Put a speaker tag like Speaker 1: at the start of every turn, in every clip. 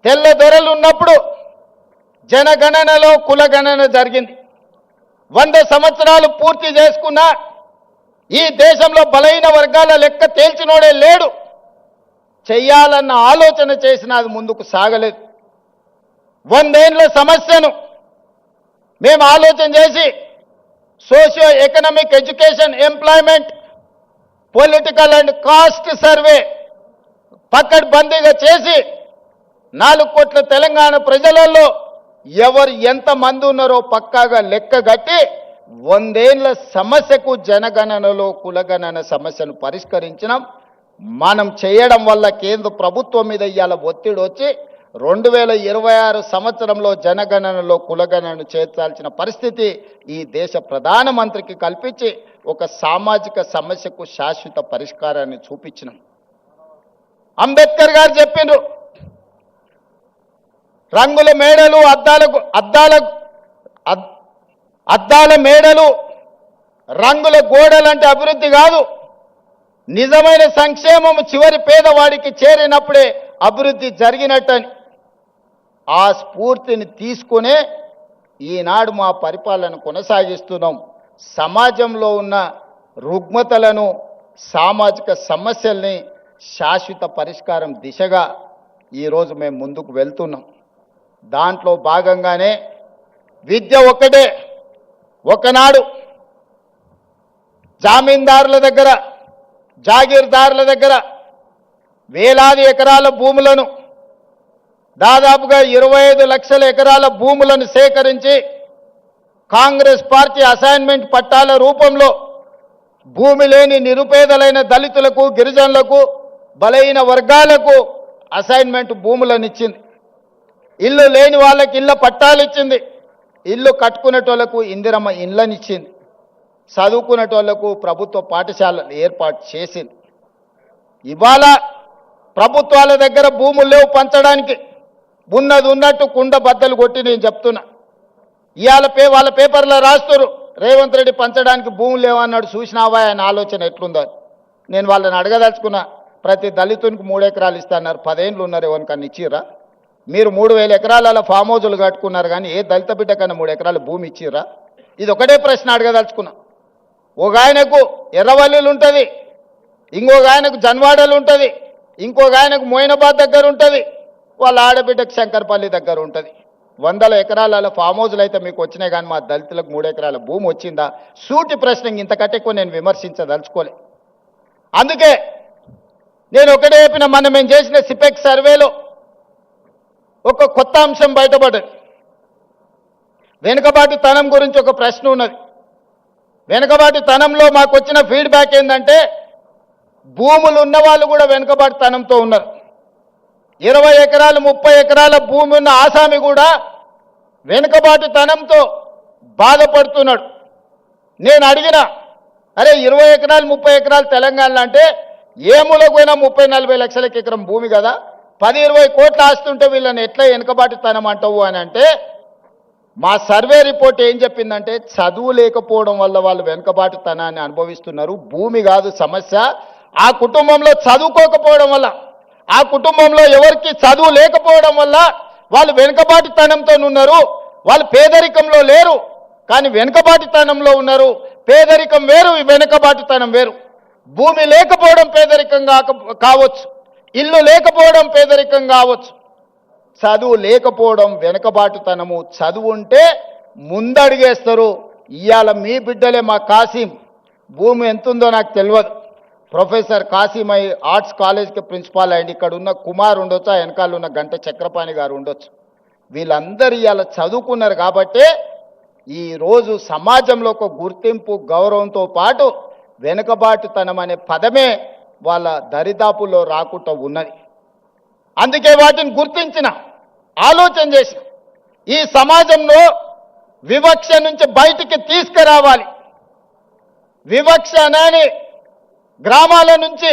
Speaker 1: తెల్ల దొరలు ఉన్నప్పుడు జనగణనలో కులగణన జరిగింది. 100 సంవత్సరాలు పూర్తి చేసుకున్న ఈ దేశంలో బలహీన వర్గాల లెక్క తేల్చినోడే లేడు. చెయ్యాలన్న ఆలోచన చేసినా అది ముందుకు సాగలేదు. 100 ఏళ్ల సమస్యను మేము ఆలోచన చేసి socio economic, education, employment, political and caste survey పకడ్బందీగా చేసి 4 కోట్ల తెలంగాణ ప్రజలలో ఎవరు ఎంతమంది ఉన్నారో పక్కాగా లెక్క కట్టి 100 ఏళ్ల సమస్యకు జనగణనలో కులగణన సమస్యను పరిష్కరించినాం. మనం చేయడం వల్ల కేంద్ర ప్రభుత్వం మీద ఇవాళ ఒత్తిడి వచ్చి 2026 సంవత్సరంలో జనగణనలో కులగణనను చేర్చాల్సిన పరిస్థితి ఈ దేశ ప్రధానమంత్రికి కల్పించి ఒక సామాజిక సమస్యకు శాశ్వత పరిష్కారాన్ని చూపించినాం. అంబేద్కర్ గారు చెప్పిండ్రు, రంగుల మేడలు, అద్దాల మేడలు, రంగుల గోడలంటే అభివృద్ధి కాదు. నిజమైన సంక్షేమం చివరి పేదవాడికి చేరినప్పుడే అభివృద్ధి జరిగినట్టని ఆ స్ఫూర్తిని తీసుకునే ఈనాడు మా పరిపాలన కొనసాగిస్తున్నాం. సమాజంలో ఉన్న రుగ్మతలను, సామాజిక సమస్యల్ని శాశ్వత పరిష్కారం దిశగా ఈరోజు మేము ముందుకు వెళ్తున్నాం. దాంట్లో భాగంగానే విద్య ఒక్కటే. ఒకనాడు జామీందారుల దగ్గర, జాగీర్దారుల దగ్గర వేలాది ఎకరాల భూములను, దాదాపుగా 25 లక్షల ఎకరాల భూములను సేకరించి కాంగ్రెస్ పార్టీ అసైన్మెంట్ పట్టాల రూపంలో భూమి లేని నిరుపేదలైన దళితులకు, గిరిజనులకు, బలహీన వర్గాలకు అసైన్మెంట్ భూములను ఇచ్చింది. ఇల్లు లేని వాళ్ళకి ఇళ్ళ పట్టాలు ఇచ్చింది. ఇల్లు కట్టుకునేటోళ్లకు ఇందిరమ్మ ఇళ్ళనిచ్చింది. చదువుకునేటోళ్లకు ప్రభుత్వ పాఠశాలలు ఏర్పాటు చేసింది. ఇవాళ ప్రభుత్వాల దగ్గర భూములు లేవు పంచడానికి. ఉన్నది ఉన్నట్టు కుండ బద్దలు కొట్టి నేను చెప్తున్నా. ఇవాళ వాళ్ళ పేపర్లో రాస్తున్నారు, రేవంత్ రెడ్డి పంచడానికి భూములు లేవన్నాడు, చూసినావా ఆయన ఆలోచన ఎట్లుందో. నేను వాళ్ళని అడగదలుచుకున్నా, ప్రతి దళితునికి 3 ఎకరాలు ఇస్తాన్నారు, 10 ఏళ్ళు ఉన్నారు, ఎవరికన్నా ఇచ్చిర్రా? మీరు 3000 ఎకరాల ఫామ్ హౌజులు కట్టుకున్నారు, కానీ ఏ దళిత బిడ్డ కన్నా 3 ఎకరాల భూమి ఇచ్చిర్రా? ఇది ఒకటే ప్రశ్న అడగదలుచుకున్నా. ఒక ఆయనకు ఎర్రవల్లిలు ఉంటుంది, ఇంకొక ఆయనకు జన్వాడలు ఉంటుంది, ఇంకొక ఆయనకు మోయినాబాద్ దగ్గర ఉంటుంది, వాళ్ళ ఆడబిడ్డకు శంకర్పల్లి దగ్గర ఉంటుంది. 100 ఎకరాల ఫామ్ హౌజులు అయితే మీకు వచ్చినాయి, కానీ మా దళితులకు 3 ఎకరాల భూమి వచ్చిందా? సూటి ప్రశ్న. ఇంతకంటే ఎక్కువ నేను విమర్శించదలుచుకోలే. అందుకే నేను ఒకటే చెప్పిన, మేము చేసిన సిపెక్ సర్వేలో ఒక కొత్త అంశం బయటపడ్డది. వెనుకబాటుతనం గురించి ఒక ప్రశ్న ఉన్నది. వెనుకబాటుతనంలో మాకు వచ్చిన ఫీడ్బ్యాక్ ఏంటంటే, భూములు ఉన్న వాళ్ళు కూడా వెనుకబాటుతనంతో ఉన్నారు. 20 ఎకరాలు 30 ఎకరాల భూమి ఉన్న ఆసామి కూడా వెనుకబాటుతనంతో బాధపడుతున్నాడు. నేను అడిగిన, అరే 20 ఎకరాలు 30 ఎకరాలు తెలంగాణలో అంటే ఏ మూలకు పోయినా 30-40 లక్షలకి ఎకరం భూమి కదా, 10-20 కోట్ల ఆస్తుంటే వీళ్ళని ఎట్లా వెనుకబాటుతనం అంటావు అని అంటే, మా సర్వే రిపోర్ట్ ఏం చెప్పిందంటే, చదువు లేకపోవడం వల్ల వాళ్ళు వెనుకబాటుతనాన్ని అనుభవిస్తున్నారు. భూమి కాదు సమస్య, ఆ కుటుంబంలో చదువుకోకపోవడం వల్ల, ఆ కుటుంబంలో ఎవరికి చదువు లేకపోవడం వల్ల వాళ్ళు వెనుకబాటుతనంతో ఉన్నారు. వాళ్ళు పేదరికంలో లేరు, కానీ వెనుకబాటుతనంలో ఉన్నారు. పేదరికం వేరు, వెనుకబాటుతనం వేరు. భూమి లేకపోవడం పేదరికం కావచ్చు, ఇల్లు లేకపోవడం పేదరికం కావచ్చు, చదువు లేకపోవడం వెనుకబాటుతనము. చదువు ఉంటే ముందడిగేస్తారు. ఇవాళ మీ బిడ్డలే, మా కాసిం భూమి ఎంతుందో నాకు తెలియదు, ప్రొఫెసర్ కాసిం ఆర్ట్స్ కాలేజ్కి ప్రిన్సిపాల్ అయ్యింది. ఇక్కడ ఉన్న కుమార్ ఉండొచ్చు, ఆ వెనకాల ఉన్న గంట చక్రపాణి గారు ఉండొచ్చు. వీళ్ళందరూ ఇవాళ చదువుకున్నారు కాబట్టే ఈరోజు సమాజంలో ఒక గుర్తింపు, గౌరవంతో పాటు వెనుకబాటుతనం అనే పదమే వాళ్ళ దరిదాపుల్లో రాకుండా ఉన్నది. అందుకే వాటిని గుర్తించిన, ఆలోచన చేసిన, ఈ సమాజంలో వివక్ష నుంచి బయటికి తీసుకురావాలి. వివక్ష అనేది గ్రామాల నుంచి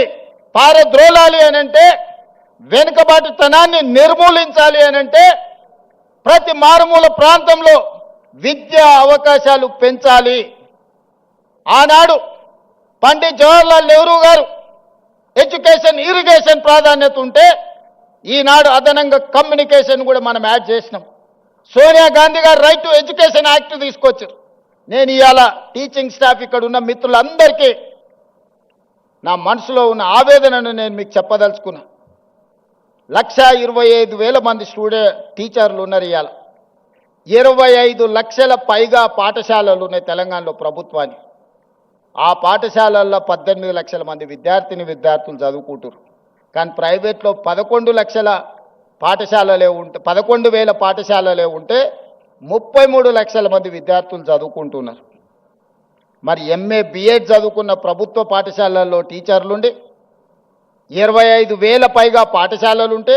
Speaker 1: పారద్రోలాలి అనంటే, వెనుకబాటుతనాన్ని నిర్మూలించాలి అనంటే, ప్రతి మారుమూల ప్రాంతంలో విద్యా అవకాశాలు పెంచాలి. ఆనాడు పండిట్ జవహర్లాల్ నెహ్రూ గారు ఎడ్యుకేషన్, ఇరిగేషన్ ప్రాధాన్యత ఉంటే, ఈనాడు అదనంగా కమ్యూనికేషన్ కూడా మనం యాడ్ చేసినాం. సోనియా గాంధీ గారు రైట్ టు ఎడ్యుకేషన్ యాక్ట్ తీసుకొచ్చారు. నేను ఇవాళ టీచింగ్ స్టాఫ్ ఇక్కడ ఉన్న మిత్రులందరికీ నా మనసులో ఉన్న ఆవేదనను నేను మీకు చెప్పదలుచుకున్నా. 1,25,000 మంది టీచర్లు ఉన్నారు. ఇవాళ 25 లక్షల పైగా పాఠశాలలు ఉన్నాయి తెలంగాణలో ప్రభుత్వానికి. ఆ పాఠశాలల్లో 18 లక్షల మంది విద్యార్థులు చదువుకుంటారు. కానీ ప్రైవేట్లో 11 లక్షల పాఠశాలలే ఉంటే 11,000 పాఠశాలలే ఉంటే 33 లక్షల మంది విద్యార్థులు చదువుకుంటున్నారు. మరి ఎంఏ బిఎడ్ చదువుకున్న ప్రభుత్వ పాఠశాలల్లో టీచర్లుండి 25,000 పైగా పాఠశాలలుంటే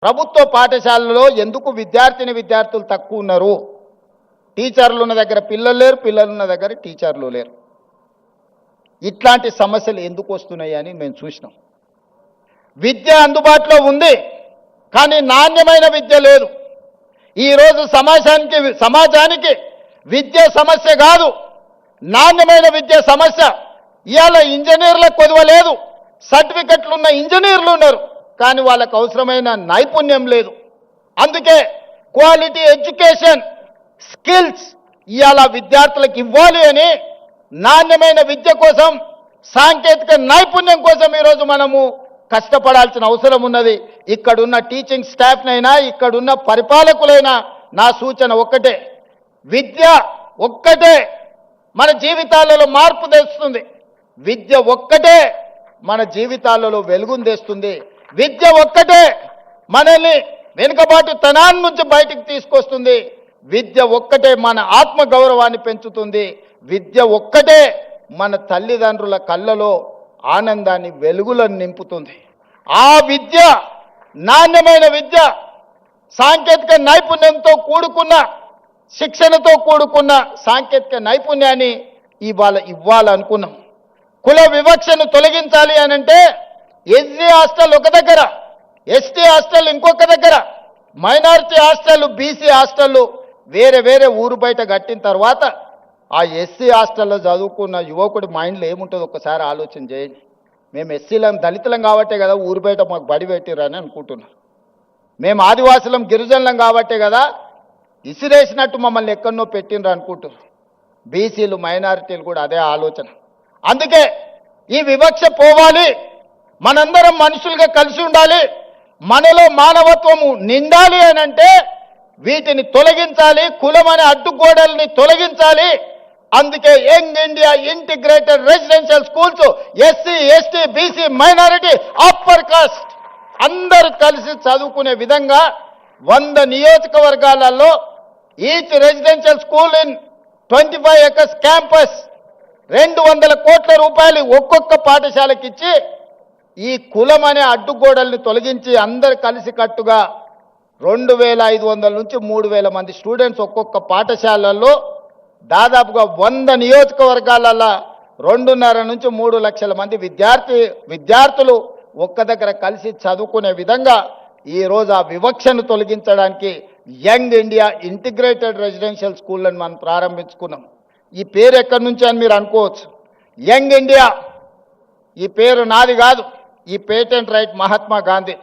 Speaker 1: ప్రభుత్వ పాఠశాలలో ఎందుకు విద్యార్థులు తక్కువ ఉన్నారు? టీచర్లు ఉన్న దగ్గర పిల్లలు లేరు, పిల్లలు ఉన్న దగ్గర టీచర్లు లేరు. ఇట్లాంటి సమస్యలు ఎందుకు వస్తున్నాయి అని మేము చూసినాం. విద్య అందుబాటులో ఉంది, కానీ నాణ్యమైన విద్య లేదు. ఈరోజు సమాజానికి విద్య సమస్య కాదు, నాణ్యమైన విద్య సమస్య. ఇవాళ ఇంజనీర్లకు కొదవలేదు, సర్టిఫికెట్లు ఉన్న ఇంజనీర్లు ఉన్నారు, కానీ వాళ్ళకు అవసరమైన నైపుణ్యం లేదు. అందుకే క్వాలిటీ ఎడ్యుకేషన్ స్కిల్స్ ఇవాళ విద్యార్థులకు ఇవ్వాలి అని నాణ్యమైన విద్య కోసం, సాంకేతిక నైపుణ్యం కోసం ఈరోజు మనము కష్టపడాల్సిన అవసరం ఉన్నది. ఇక్కడున్న టీచింగ్ స్టాఫ్నైనా ఇక్కడున్న పరిపాలకులైనా నా సూచన ఒక్కటే, విద్య ఒక్కటే మన జీవితాలలో మార్పు తెస్తుంది. విద్య ఒక్కటే మన జీవితాలలో వెలుగును తెస్తుంది. విద్య ఒక్కటే మనల్ని వెనుకబాటు తనాన్ని నుంచి బయటికి తీసుకొస్తుంది. విద్య ఒక్కటే మన ఆత్మ గౌరవాన్ని పెంచుతుంది. విద్య ఒక్కటే మన తల్లిదండ్రుల కళ్ళలో ఆనందాన్ని, వెలుగులను నింపుతుంది. ఆ విద్య, నాణ్యమైన విద్య, సాంకేతిక నైపుణ్యంతో కూడుకున్న, శిక్షణతో కూడుకున్న సాంకేతిక నైపుణ్యాన్ని ఇవ్వాలనుకున్నాం. కుల వివక్షను తొలగించాలి అనంటే ఎస్సీ హాస్టల్ ఒక దగ్గర, ఎస్టీ హాస్టల్ ఇంకొక దగ్గర, మైనారిటీ హాస్టల్, బీసీ హాస్టల్ వేరే వేరే ఊరు బయట కట్టిన తర్వాత ఆ ఎస్సీ హాస్టల్లో చదువుకున్న యువకుడి మైండ్లో ఏముంటుందో ఒక్కసారి ఆలోచన చేయండి. మేము ఎస్సీలం, దళితులం కాబట్టే కదా ఊరు బయట మాకు బడి పెట్టిరని అనుకుంటున్నాం. మేము ఆదివాసులం, గిరిజనులం కాబట్టే కదా ఇసిరేసినట్టు మమ్మల్ని ఎక్కడనో పెట్టినరు అనుకుంటున్నారు. బీసీలు, మైనారిటీలు కూడా అదే ఆలోచన. అందుకే ఈ వివక్ష పోవాలి, మనందరం మనుషులుగా కలిసి ఉండాలి, మనలో మానవత్వము నిండాలి అని అంటే వీటిని తొలగించాలి, కులం అనే అడ్డుగోడల్ని తొలగించాలి. అందుకే young India integrated residential schools SC, ST, BC, minority, upper caste అందరూ కలిసి చదువుకునే విధంగా 100 నియోజకవర్గాలలో each residential school in 25 acres campus 200 కోట్ల రూపాయలు ఒక్కొక్క పాఠశాలకి ఇచ్చి ఈ కులం అనే అడ్డుగోడల్ని తొలగించి అందరు కలిసి కట్టుగా 2,500 నుంచి 3,000 మంది స్టూడెంట్స్ ఒక్కొక్క పాఠశాలల్లో దాదాపుగా 100 నియోజకవర్గాలలో 2.5 నుంచి 3 లక్షల మంది విద్యార్థులు ఒక్క దగ్గర కలిసి చదువుకునే విధంగా ఈరోజు ఆ వివక్షను తొలగించడానికి యంగ్ ఇండియా ఇంటిగ్రేటెడ్ రెసిడెన్షియల్ స్కూళ్ళని మనం ప్రారంభించుకున్నాం. ఈ పేరు ఎక్కడి నుంచి అని మీరు అనుకోవచ్చు. యంగ్ ఇండియా ఈ పేరు నాది కాదు, ఈ పేటెంట్ రైట్ మహాత్మా గాంధీ.